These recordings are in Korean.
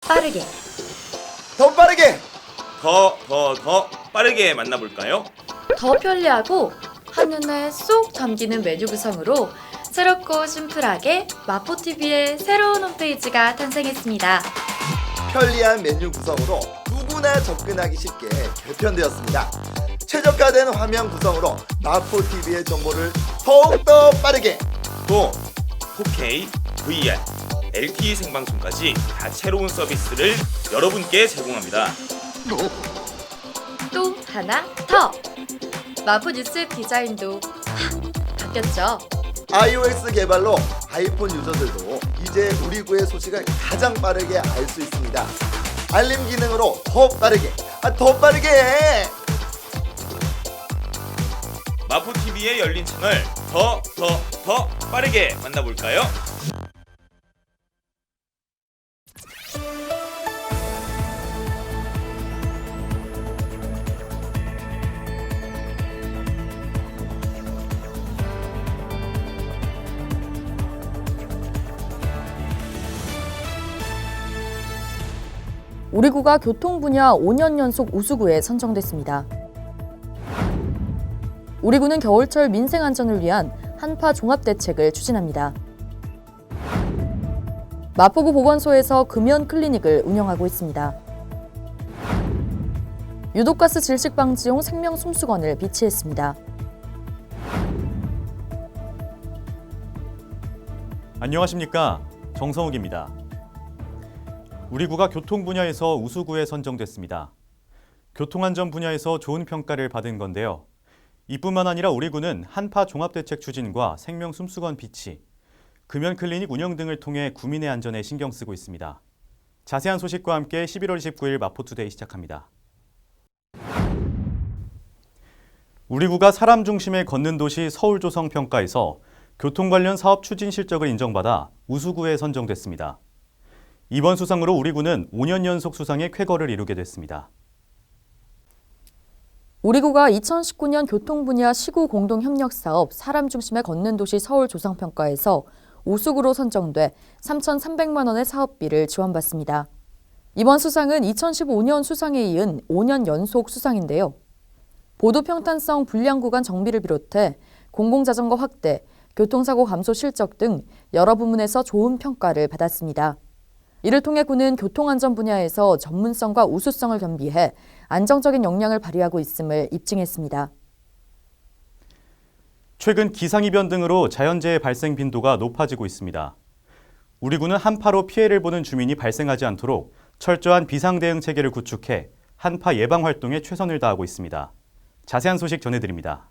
빠르게. 더 빠르게. 더 빠르게 만나볼까요? 더 편리하고 한눈에 쏙 담기는 메뉴 구성으로 새롭고 심플하게 마포TV의 새로운 홈페이지가 탄생했습니다. 편리한 메뉴 구성으로 누구나 접근하기 쉽게 개편되었습니다. 최적화된 화면 구성으로 마포TV의 정보를 더욱더 빠르게. 또 4K, VR, LTE 생방송까지 다채로운 서비스를 여러분께 제공합니다. 또 하나 더! 마포 뉴스 디자인도 확 바뀌었죠. iOS 개발로 아이폰 유저들도 이제 우리 구의 소식을 가장 빠르게 알 수 있습니다. 알림 기능으로 더 빠르게, 더 빠르게! 마포TV의 열린 채널 더 빠르게 만나볼까요? 우리 구가 교통 분야 5년 연속 우수구에 선정됐습니다. 우리 구는 겨울철 민생 안전을 위한 한파 종합 대책을 추진합니다. 마포구 보건소에서 금연 클리닉을 운영하고 있습니다. 유독가스 질식 방지용 생명 솜수건을 비치했습니다. 안녕하십니까, 정성욱입니다. 우리 구가 교통 분야에서 우수구에 선정됐습니다. 교통안전 분야에서 좋은 평가를 받은 건데요. 이뿐만 아니라 우리 구는 한파 종합대책 추진과 생명 숨수건 비치, 금연 클리닉 운영 등을 통해 구민의 안전에 신경 쓰고 있습니다. 자세한 소식과 함께 11월 29일 마포투데이 시작합니다. 우리 구가 사람 중심의 걷는 도시 서울조성 평가에서 교통 관련 사업 추진 실적을 인정받아 우수구에 선정됐습니다. 이번 수상으로 우리 구는 5년 연속 수상의 쾌거를 이루게 됐습니다. 우리 구가 2019년 교통 분야 시구 공동 협력 사업 사람 중심의 걷는 도시 서울 조성 평가에서 우수구로 선정돼 3,300만 원의 사업비를 지원받습니다. 이번 수상은 2015년 수상에 이은 5년 연속 수상인데요. 보도 평탄성 불량 구간 정비를 비롯해 공공자전거 확대, 교통사고 감소 실적 등 여러 부문에서 좋은 평가를 받았습니다. 이를 통해 구는 교통안전 분야에서 전문성과 우수성을 겸비해 안정적인 역량을 발휘하고 있음을 입증했습니다. 최근 기상이변 등으로 자연재해 발생 빈도가 높아지고 있습니다. 우리 구는 한파로 피해를 보는 주민이 발생하지 않도록 철저한 비상대응 체계를 구축해 한파 예방 활동에 최선을 다하고 있습니다. 자세한 소식 전해드립니다.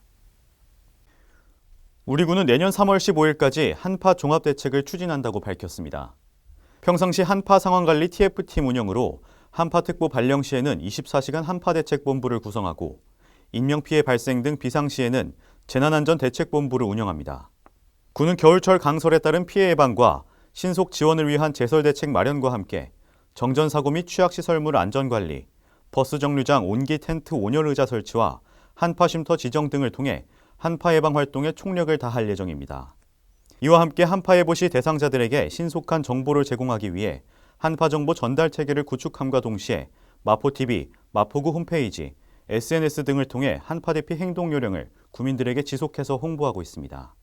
우리 구는 내년 3월 15일까지 한파 종합대책을 추진한다고 밝혔습니다. 평상시 한파 상황관리 TF팀 운영으로 한파특보 발령 시에는 24시간 한파대책본부를 구성하고 인명피해 발생 등 비상시에는 재난안전대책본부를 운영합니다. 구는 겨울철 강설에 따른 피해 예방과 신속 지원을 위한 제설대책 마련과 함께 정전사고 및 취약시설물 안전관리, 버스 정류장 온기 텐트 온열 의자 설치와 한파쉼터 지정 등을 통해 한파 예방 활동에 총력을 다할 예정입니다. 이와 함께 한파예보 시 대상자들에게 신속한 정보를 제공하기 위해 한파정보 전달 체계를 구축함과 동시에 마포TV, 마포구 홈페이지, SNS 등을 통해 한파 대피 행동 요령을 구민들에게 지속해서 홍보하고 있습니다.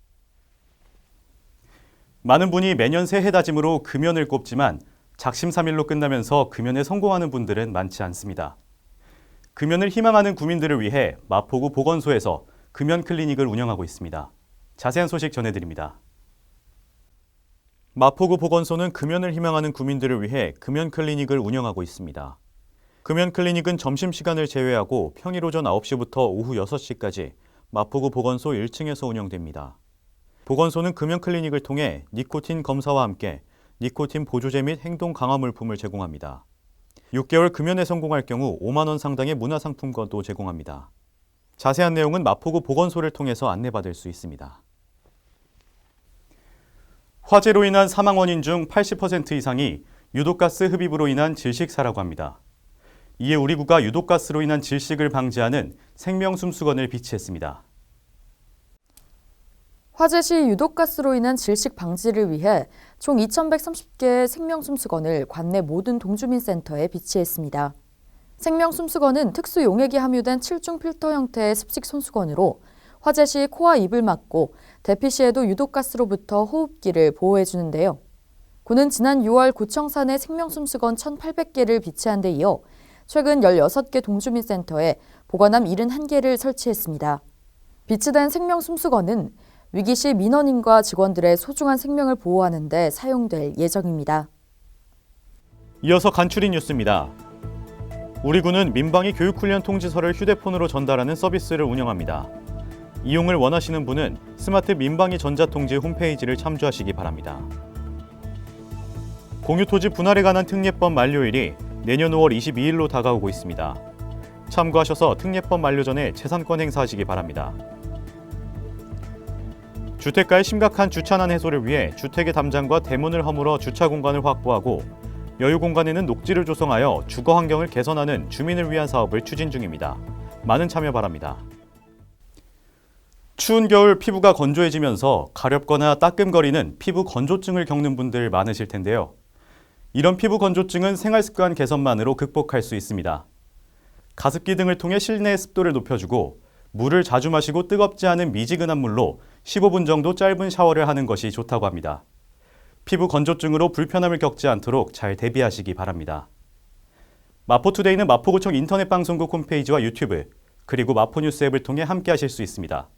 많은 분이 매년 새해 다짐으로 금연을 꼽지만 작심삼일로 끝나면서 금연에 성공하는 분들은 많지 않습니다. 금연을 희망하는 구민들을 위해 마포구 보건소에서 금연 클리닉을 운영하고 있습니다. 자세한 소식 전해드립니다. 마포구 보건소는 금연을 희망하는 구민들을 위해 금연 클리닉을 운영하고 있습니다. 금연 클리닉은 점심시간을 제외하고 평일 오전 9시부터 오후 6시까지 마포구 보건소 1층에서 운영됩니다. 보건소는 금연 클리닉을 통해 니코틴 검사와 함께 니코틴 보조제 및 행동 강화 물품을 제공합니다. 6개월 금연에 성공할 경우 5만 원 상당의 문화상품권도 제공합니다. 자세한 내용은 마포구 보건소를 통해서 안내받을 수 있습니다. 화재로 인한 사망 원인 중 80% 이상이 유독가스 흡입으로 인한 질식사라고 합니다. 이에 우리 구가 유독가스로 인한 질식을 방지하는 생명숨수건을 비치했습니다. 화재 시 유독가스로 인한 질식 방지를 위해 총 2,130개의 생명숨수건을 관내 모든 동주민센터에 비치했습니다. 생명숨수건은 특수 용액이 함유된 7중 필터 형태의 습식 손수건으로 화재 시 코와 입을 막고 대피 시에도 유독가스로부터 호흡기를 보호해주는데요. 군은 지난 6월 구청산에 생명숨수건 1,800개를 비치한 데 이어 최근 16개 동주민센터에 보관함 71개를 설치했습니다. 비치된 생명숨수건은 위기 시 민원인과 직원들의 소중한 생명을 보호하는 데 사용될 예정입니다. 이어서 간추린 뉴스입니다. 우리 군은 민방위 교육훈련 통지서를 휴대폰으로 전달하는 서비스를 운영합니다. 이용을 원하시는 분은 스마트 민방위 전자통지 홈페이지를 참조하시기 바랍니다. 공유토지 분할에 관한 특례법 만료일이 내년 5월 22일로 다가오고 있습니다. 참고하셔서 특례법 만료 전에 재산권 행사하시기 바랍니다. 주택가의 심각한 주차난 해소를 위해 주택의 담장과 대문을 허물어 주차 공간을 확보하고 여유 공간에는 녹지를 조성하여 주거 환경을 개선하는 주민을 위한 사업을 추진 중입니다. 많은 참여 바랍니다. 추운 겨울 피부가 건조해지면서 가렵거나 따끔거리는 피부 건조증을 겪는 분들 많으실 텐데요. 이런 피부 건조증은 생활습관 개선만으로 극복할 수 있습니다. 가습기 등을 통해 실내의 습도를 높여주고 물을 자주 마시고 뜨겁지 않은 미지근한 물로 15분 정도 짧은 샤워를 하는 것이 좋다고 합니다. 피부 건조증으로 불편함을 겪지 않도록 잘 대비하시기 바랍니다. 마포투데이는 마포구청 인터넷 방송국 홈페이지와 유튜브, 그리고 마포뉴스 앱을 통해 함께 하실 수 있습니다.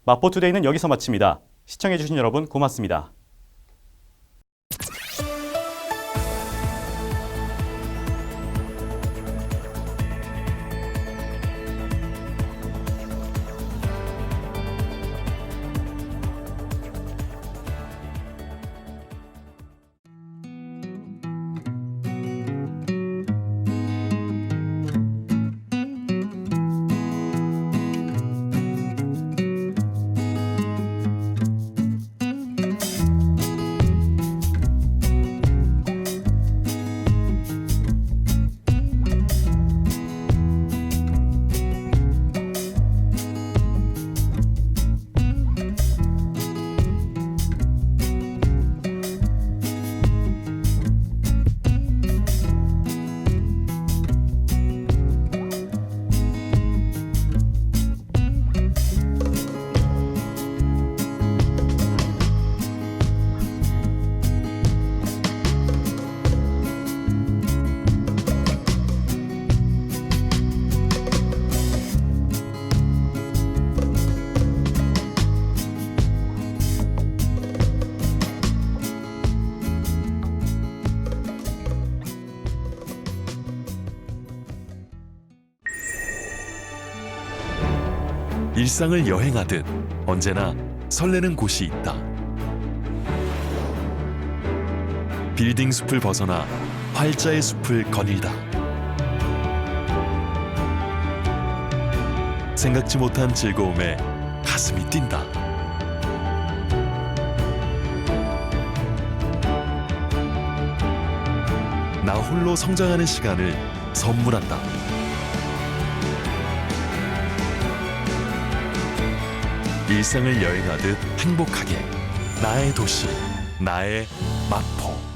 마포투데이는 여기서 마칩니다. 시청해주신 여러분 고맙습니다. 일상을 여행하듯 언제나 설레는 곳이 있다. 빌딩 숲을 벗어나 활자의 숲을 거닐다. 생각지 못한 즐거움에 가슴이 뛴다. 나 홀로 성장하는 시간을 선물한다. 일상을 여행하듯 행복하게 나의 도시, 나의 마포.